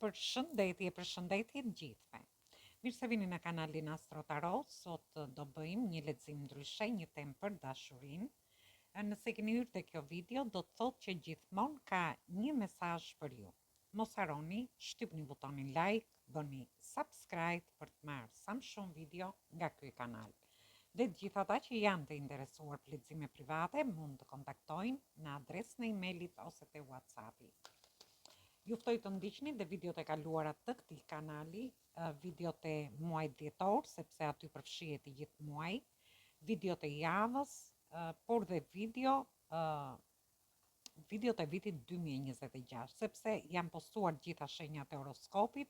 Përshëndetje të gjithëve. Mirë se vini në kanalin Astro Tarot. Sot do bëjmë një lexim ndryshe, një temë për dashurinë. Nëse keni hyrë te kjo video, do të thotë që gjithmonë ka një mesazh për ju. Mos harroni, shtypni butonin like, bëni subscribe për të marrë sa më shumë video nga ky kanal. Dhe të gjithë ata që janë të interesuar për lexime private mund të kontaktojnë në adresën e emailit ose te WhatsAppi. Ju ftoj të ndiqni dhe videot e kaluara të këtij kanali, videot e muajit dhjetor, sepse aty përfshihet i gjithë muaji, videot e javës, por dhe videot e vitit 2026, sepse janë postuar gjitha shenjat e horoskopit.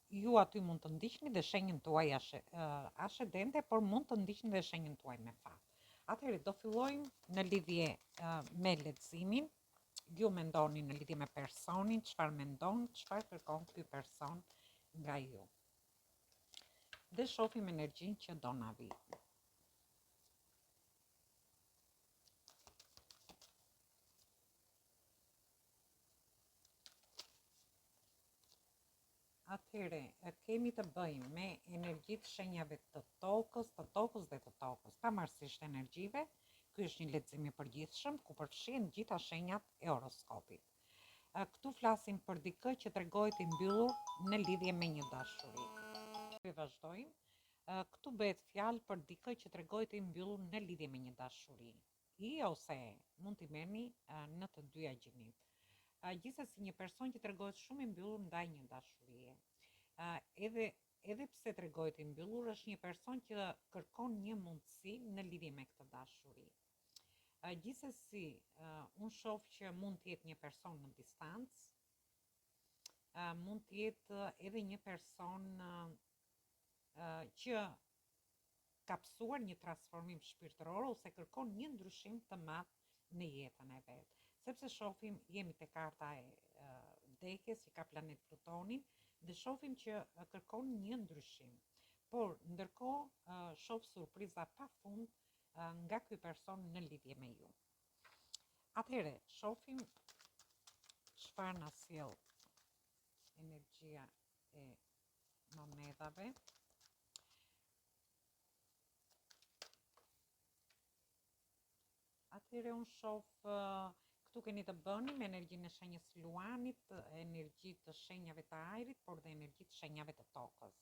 Ju aty mund të ndiqni dhe shenjën tuaj ascendente, por mund të ndiqni dhe shenjën tuaj me fat. Atëherë do fillojmë në lidhje me leximin. Ju mendoni në lidhje me personin, çfarë mendon, çfarë kërkon ky person nga ju. Dhe shohim energjinë që do na vi. Atëherë, kemi të bëjmë me energjitë shenjave të tokës dhe të tokës, pavarësisht energjive. Ky është një lexim i përgjithshëm ku përfshihen gjitha shenjat e horoskopit. Këtu flasim për dikë që tregohet i mbyllur në lidhje me një dashuri. Vazhdojmë. Këtu bëhet fjalë për dikë që tregohet i mbyllur në lidhje me një dashuri. Ose mund t'i merrni në të dyja gjinit. Gjithsesi një person që tregohet shumë i mbyllur ndaj një dashurie. Edhe pse tregohet i mbyllur, është një person që kërkon një mundësi në lidhje me këtë dashuri. Gjithsesi, unë shoh që mund të jetë një person në distancë, mund të jetë edhe një person që ka pasur një transformim shpirtëror ose kërkon një ndryshim të madh në jetën e vet. Sepse shohim, jemi te karta e vdekjes që ka planet Plutonin dhe shohim që kërkon një ndryshim. Por ndërkohë shoh surpriza pafund nga ky person në lidhje me ju. Atëherë, shohim çfarë na sjell energjia e monedhave. Atëherë unë shoh këtu keni të bëni me energjinë e shenjës Luanit, energji të shenjave të ajrit, por dhe energji të shenjave të tokës.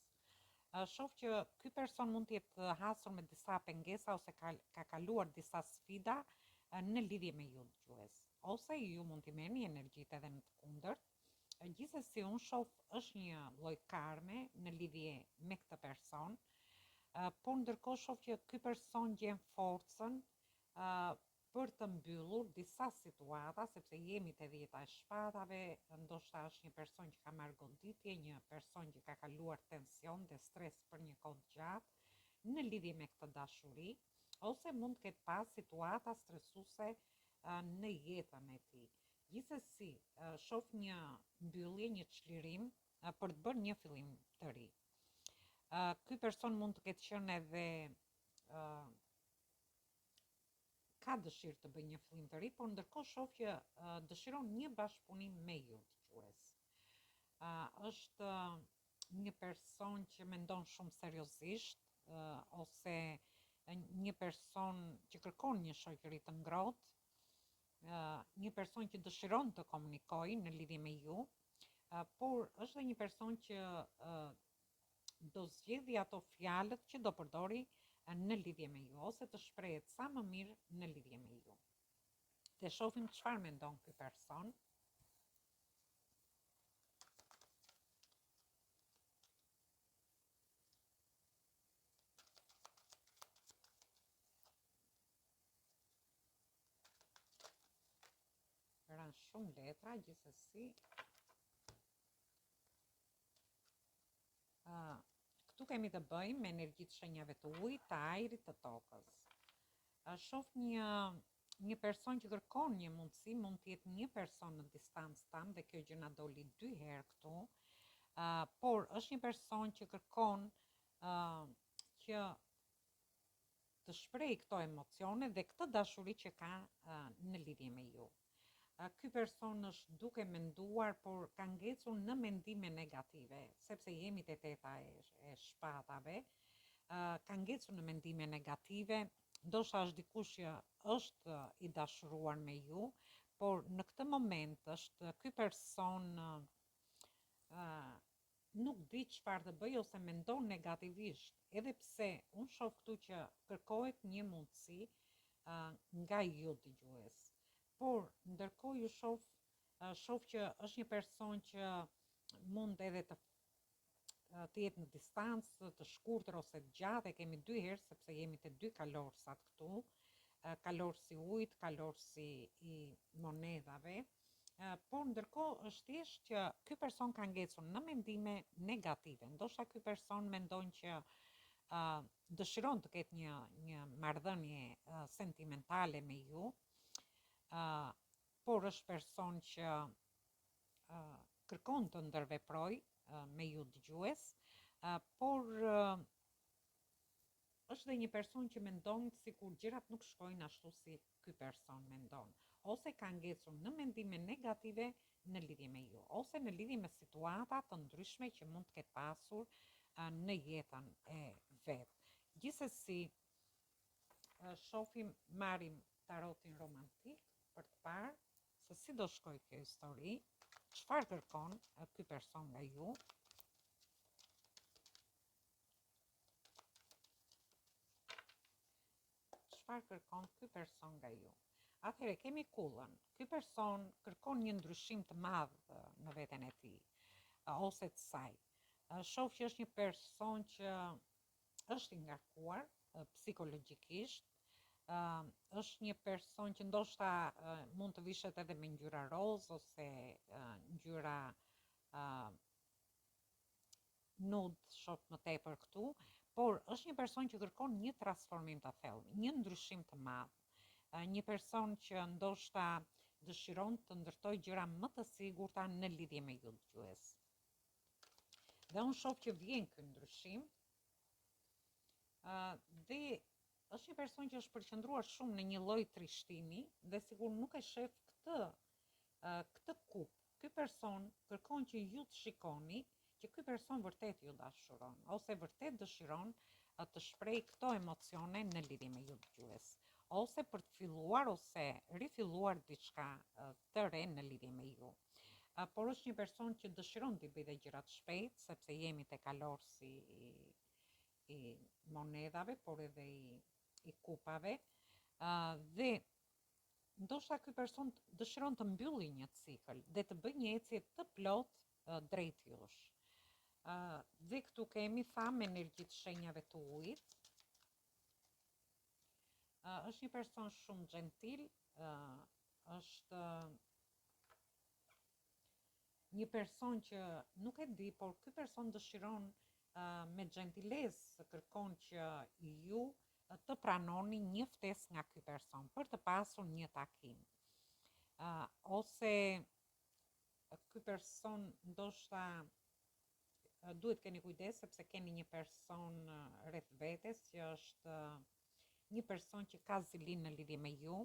Shoh që ky person mund të jetë hasur me disa pengesa ose ka kaluar disa sfida në lidhje me ju dëgjues. Ose ju mund t'i merrni energjitë edhe në të kundërt. Gjithsesi unë shoh është një lloj karme në lidhje me këtë person, por ndërkohë shoh që ky person gjen forcën për të mbyllur disa situata, sepse jemi te 10 e shpatave, ndoshta është një person që ka marrë goditje, një person që ka kaluar tension dhe stres për një kohë gjatë në lidhje me këtë dashuri, ose mund të ketë pas situata stresuese në jetën e tij. Gjithsesi, shoh një mbyllje, një çlirim për të bërë një fillim të ri. Ky person mund të ketë qenë edhe ka dëshirë të bëjë një fillim të ri, por ndërkohë shoh që dëshiron një bashkëpunim me ju dëgjues. Është një person që mendon shumë seriozisht, ose një person që kërkon një shoqëri të ngrohtë, një person që dëshiron të komunikojë në lidhje me ju, por është një person që do zgjedhë ato fjalët që do përdori në lidhje me ju, ose të shprehet sa më mirë në lidhje me ju. Dhe shohim çfarë mendon ky person. Ran shumë letra, gjithsesi. Këtu kemi të bëjmë me energjitë shenjave të ujit, të ajrit, të tokës. Shoh një person që kërkon një mundësi, mund të jetë një person në distancë tam, dhe kjo gjë na doli 2 herë këtu, por është një person që kërkon që të shprehë këto emocione dhe këtë dashuri që ka në lidhje me ju. ky person është duke menduar, por ka ngecur në mendime negative, sepse jemi te teta e shpatave, ka ngecur në mendime negative, ndoshta është dikush që është i dashuruar me ju, por në këtë moment është ky person nuk di çfarë të bëj ose mendon negativisht, edhe pse unë shoh këtu që kërkohet një mundësi nga ju dëgjues. Por ndërkohë ju shoh që është një person që mund edhe të jetë në distancë të shkurtër ose të gjatë, e kemi dy herë sepse jemi te dy kalorsat këtu, kalorsi ujit, kalorsi i monedhave, por ndërkohë është thjesht që ky person ka ngecur në mendime negative. Ndoshta ky person mendon që dëshiron të ketë një marrëdhënie sentimentale me ju, por është person që kërkon të ndërveproj me ju dëgjues, por është dhe një person që mendon sikur gjërat nuk shkojnë ashtu si ky person mendon, ose ka ngecur në mendime negative në lidhje me ju, ose në lidhje me situata të ndryshme që mund të ketë pasur në jetën e vet. Gjithsesi, marrim tarotin romantik për të parë se si do shkoj kjo histori, çfarë kërkon ky person nga ju. Çfarë kërkon ky person nga ju? Atëherë kemi kullën. Ky person kërkon një ndryshim të madh në veten e tij ose të saj. Shoh që është një person që është i ngarkuar psikologjikisht, është një person që ndoshta mund të vishet edhe me ngjyra roz ose ngjyra nude, shoh më tepër këtu, por është një person që kërkon një transformim të thellë, një ndryshim të madh. Një person që ndoshta dëshiron të ndërtoj gjëra më të sigurta në lidhje me ju dëgjues. Dhe unë shoh që vjen ky ndryshim, dhe është një person që është përqendruar shumë në një lloj trishtimi dhe sigur nuk e shef këtë kup. Ky person kërkon që ju të shikoni që ky person vërtet ju dashuron ose vërtet dëshiron të shpreh këto emocione në lidhje me ju dëgjues, ose për të filluar ose rifilluar diçka të re në lidhje me ju. Por është një person që dëshiron të bëjë gjërat shpejt, sepse jemi te kalorsi i monedhave, por edhe i kupave, dhe ndoshta ky person dëshiron të mbylli një cikël dhe të bëjë një ecje të plot drejt jush. Dhe këtu kemi thamë energjitë shenjave të ujit. Është një person shumë gentil, është një person që nuk e di, por ky person dëshiron me gentilezë kërkon që ju të pranoni një ftesë nga ky person për të pasur një takim. Ose ky person ndoshta duhet keni kujdes sepse keni një person rreth vetes që është një person që ka zilin në lidhje me ju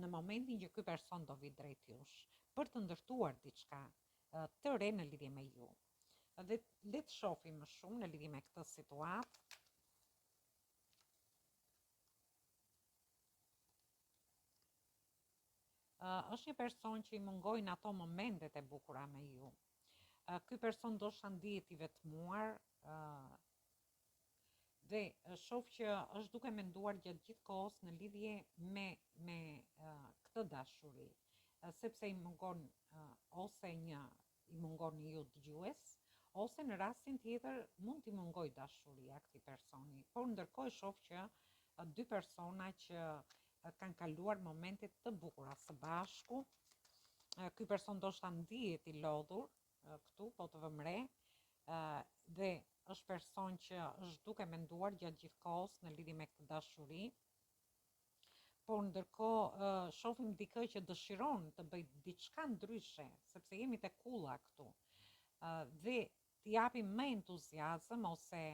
në momentin që ky person do vi drejt jush për të ndërtuar diçka të re në lidhje me ju. Dhe le të shohim më shumë në lidhje me këtë situatë. Është një person që i mungojnë ato momentet e bukura me ju. Ky person ndoshta ndihet i vetmuar, dhe shoh që është duke menduar gjatë gjithë kohës në lidhje me këtë dashuri, sepse i mungon ose i mungon ju dëgjues, ose në rastin tjetër mund t'i mungoj dashuria këtij personi. Por ndërkohë shoh që dy persona që kanë kaluar momente të bukura së bashku, ky person ndoshta ndihet i lodhur këtu, po të vëmre, dhe është person që është duke menduar gjatë gjithë kohës në lidhje me këtë dashuri, por ndërkohë shohim dikë që dëshiron të bëj diçka ndryshe, sepse jemi te kulla këtu, dhe t'i japi më entuziazëm ose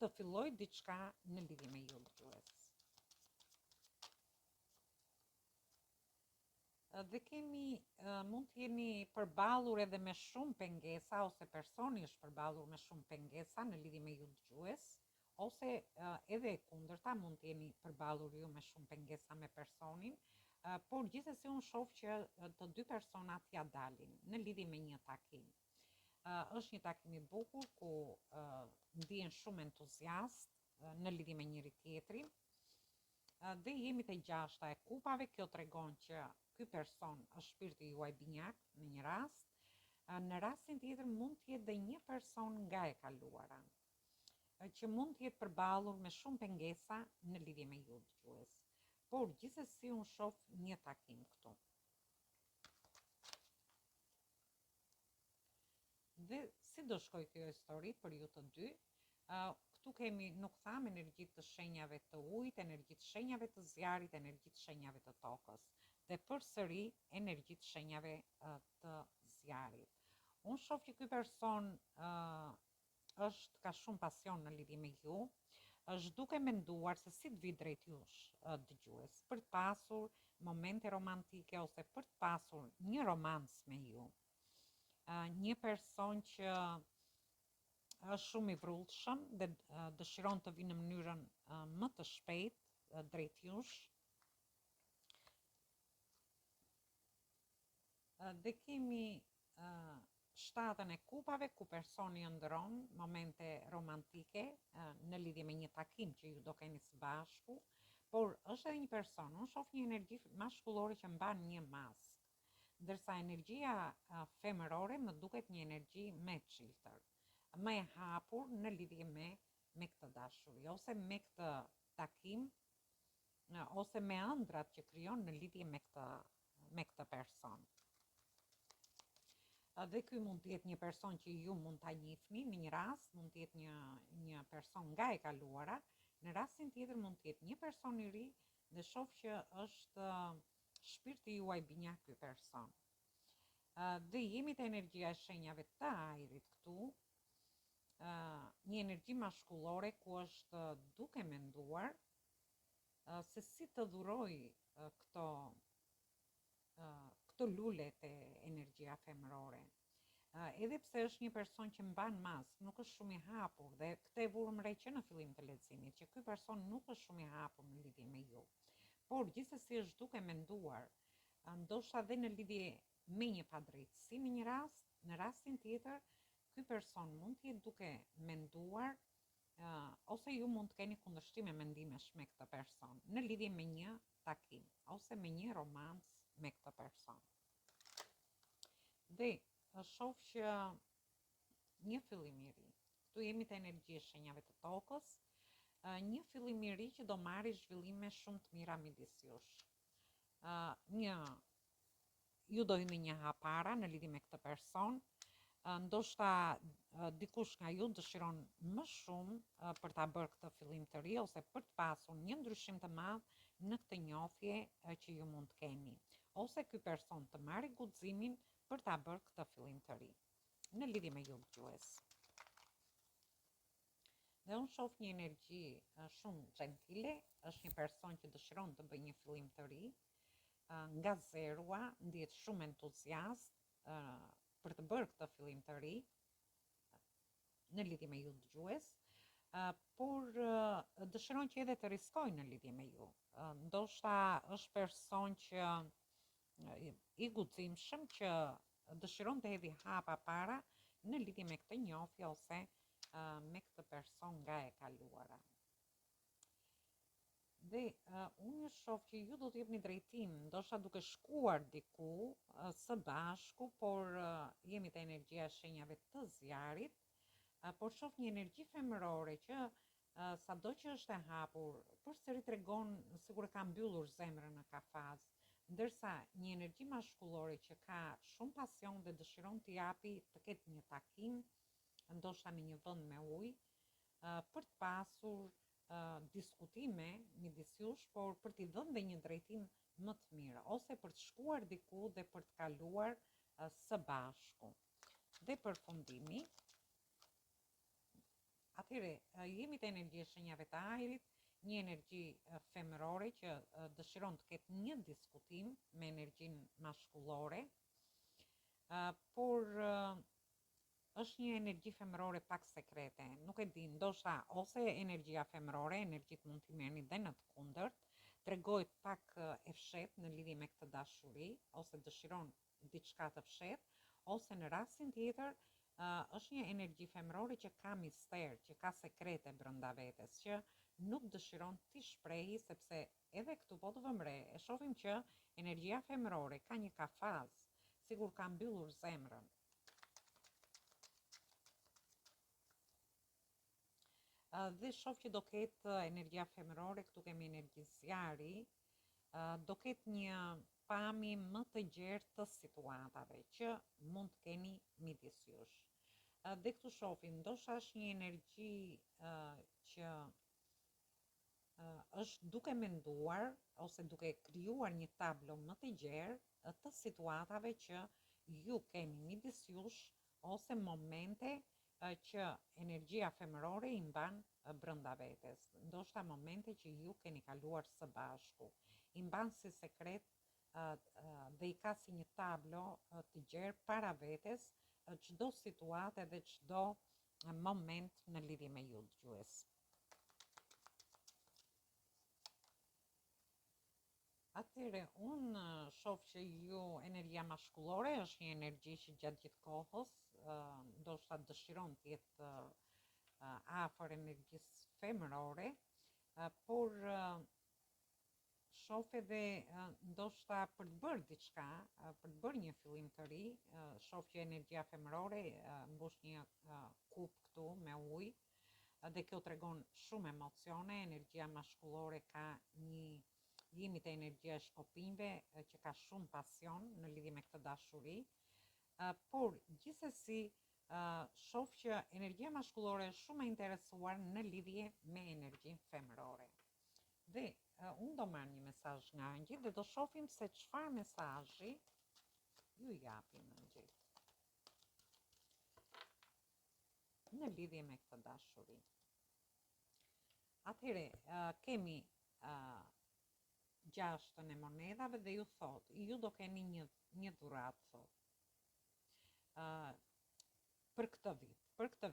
të filloj diçka në lidhje me ju dëgjues. Dhe mund të jeni përballur edhe me shumë pengesa ose personi është përballur me shumë pengesa në lidhje me ju dëgjues, ose edhe e kundërta mund të jeni përballur ju me shumë pengesa me personin, por gjithsesi unë shoh që të dy personat ja dalin në lidhje me një takim. Është një takim i bukur ku ndihen shumë entuziast në lidhje me njëri tjetrin. Dhe jemi te 6 e kupave, kjo tregon që ky person është shpirti juaj binjak në një rast. Në rastin tjetër mund të jetë dhe një person nga e kaluara, që mund të jetë përballur me shumë pengesa në lidhje me ju dëgjues. Por gjithsesi unë shoh një takim këtu. Dhe si do shkoj kjo histori për ju të dy? Këtu kemi, nuk tham, energjitë të shenjave të ujit, energjitë të shenjave të zjarit, energjitë të shenjave të tokës. Dhe përsëri energjitë të shenjave të zjarit. Unë shoh që ky person ka shumë pasion në lidhje me ju, është duke menduar se si të vi drejt jush dëgjues, për të pasur momente romantike ose për të pasur një romancë me ju. Një person që është shumë i vrullshëm dhe dëshiron të vinë në mënyrën më të shpejtë drejt jush. Dhe kemi 7 e kupave ku personi ëndron momente romantike në lidhje me një takim që ju do keni së bashku, por është edhe një person, unë shoh një energji mashkullore që mban një mask, ndërsa energjia femërore më duket një energji me çiltër, më e hapur në lidhje me këtë dashuri, ose me këtë takim, ose me ëndrat që krijon në lidhje me këtë person. Dhe ky mund të jetë një person që ju mund ta njihni në një rast, mund të jetë një person nga e kaluara, në rastin tjetër mund të jetë një person i ri dhe shoh që është shpirti juaj binjak ky person. Dhe jemi te energjia e shenjave të ajrit këtu, një energji mashkullore ku është duke menduar se si të dhuroj këto lule të energjia femërore. Edhe pse është një person që mban mask, nuk është shumë i hapur, dhe këtë e vurëm re që në fillim të leximit, që ky person nuk është shumë i hapur në lidhje me ju. Por gjithsesi është duke menduar, ndoshta dhe në lidhje me një padrejtësi në një rast, në rastin tjetër, ky person mund të jetë duke menduar, ose ju mund të keni kundërshtime mendimesh me këtë person në lidhje me një takim ose me një romancë me këtë person. Dhe shoh që një fillim i ri, këtu jemi te energjia e shenjave të tokës, një fillim i ri që do marrë zhvillime shumë të mira midis jush. Ju do hyni një hapara në lidhje me këtë person, ndoshta dikush nga ju dëshiron më shumë për ta bërë këtë fillim të ri ose për të pasur një ndryshim të madh në këtë njohje që ju mund të keni, ose ky person të marrë guximin për ta bërë këtë fillim të ri në lidhje me ju dëgjues. Dhe unë shoh një energji shumë gentile, është një person që dëshiron të bëjë një fillim të ri, nga zerua, ndihet shumë entuziast për të bërë këtë fillim të ri në lidhje me ju dëgjues, por dëshiron që edhe të riskojë në lidhje me ju. Ndoshta është person që i guximshëm që dëshiron të hedhë hapa para në lidhje me këtë njohje ose me këtë person nga e kaluara. Dhe unë shoh që ju do të jepni drejtim, ndoshta duke shkuar diku së bashku, por jemi te energjia e shenjave të zjarit, por shoh një energji femërore që sado që është e hapur, përsëri tregon sikur ka mbyllur zemrën në kafaz, ndërsa një energji mashkullore që ka shumë pasion dhe dëshiron të japi, të ketë një takim, ndoshta në një vend me ujë, për të pasur diskutime midis jush, por për t'i dhënë dhe një drejtim më të mirë, ose për të shkuar diku dhe për të kaluar së bashku. Dhe përfundimi, atëherë jemi te energjia e shenjave të ajrit, një energji femërore që dëshiron të ketë një diskutim me energjinë maskullore, por është një energji femërore pak sekrete. Nuk e di, ndoshta ose energjia femërore, energjit mund t'i merrni dhe në të kundërt, tregoj pak e fshet në lidhje me këtë dashuri, ose dëshiron diçka të fshet, ose në rastin tjetër është një energji femërore që ka mister, që ka sekrete brenda vetes, që nuk dëshiron t'i shprehi, sepse edhe këtu po të vëmre, e shohim që energjia femërore ka një kafaz, sigur ka mbyllur zemrën. Dhe shoh që do ketë energjia femërore, këtu kemi energji zjari, do ketë një pamje më të gjerë të situatave që mund të keni midis jush. Dhe këtu shohim, ndoshta është një energji që është duke menduar ose duke krijuar një tablo më të gjerë të situatave që ju keni midis jush ose momente që energjia femërore i mban brenda vetes. Ndoshta momente që ju keni kaluar së bashku. I mban si sekret dhe i ka si një tablo të gjerë para vetes çdo situatë dhe çdo moment në lidhje me ju dëgjues. Atëre, unë shoh që ju energjia maskullore është një energji që gjatë gjithë kohës ndoshta dëshiron të jetë afër energjisë femërore, por shoh edhe ndoshta për të bërë diçka, për të bërë një fillim të ri, shoh që energjia femërore mbush një kup këtu me ujë dhe kjo tregon shumë emocione. Energjia maskullore ka një jemi të energjia e shkopinjve që ka shumë pasion në lidhje me këtë dashuri, por gjithsesi shoh që energjia maskullore është shumë e interesuar në lidhje me energjinë femërore. Dhe unë do marr një mesazh nga angjit dhe do shohim se çfarë mesazhi ju japin angjit në lidhje me këtë dashuri. Atëhere, kemi gjashtën e monedhave dhe ju thot, ju do keni një dhuratë, thot. Për këtë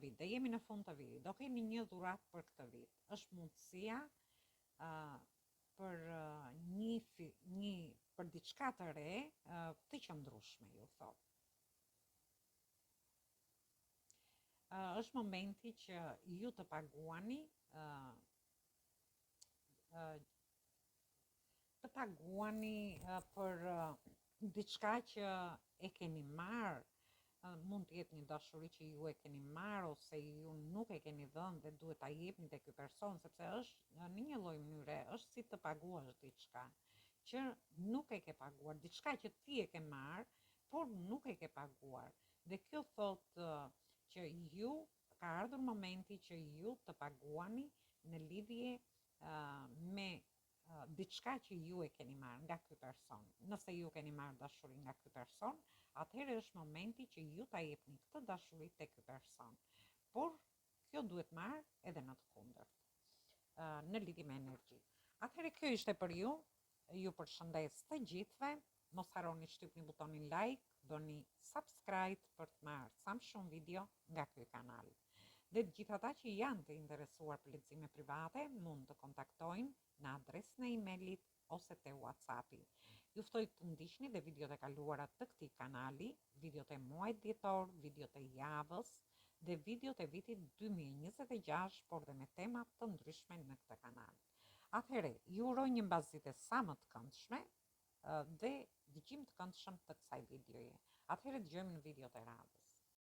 vit, dhe jemi në fund të vitit, do keni një dhuratë për këtë vit. Është mundësia për për diçka të re, të qëndrueshme, ju thot. Është momenti që ju të paguani për diçka që e keni marrë, mund të jetë një dashuri që ju e keni marrë ose ju nuk e keni dhënë dhe duhet ta jepni te ky person, sepse është në një lloj mënyre është si të paguash diçka që nuk e ke paguar, diçka që ti e ke marrë, por nuk e ke paguar. Dhe kjo thotë që ju ka ardhur momenti që ju të paguani në lidhje me diçka që ju e keni marrë nga ky person. Nëse ju keni marrë dashuri nga ky person, atëherë është momenti që ju ta jepni këtë dashuri te ky person. Por kjo duhet marrë edhe në të kundërt, në lidhje me energji. Atëherë kjo ishte për ju. Ju përshëndes të gjithëve. Mos harroni shtypni butonin like, bëni subscribe për të marrë sa më shumë video nga ky kanal. Dhe të gjithë ata që janë të interesuar për lexime private mund të kontaktojnë në adresën e emailit ose te WhatsAppi. Ju ftoj të ndiqni dhe videot e kaluara të këtij kanali, videot e muajit dhjetor, videot e javës dhe videot e vitit 2026, por dhe me tema të ndryshme në këtë kanal. Atëherë, ju uroj një mbasditë sa më të këndshme dhe dëgjim të këndshëm të kësaj videoje. Atëherë dëgjojmë në videot e radhës.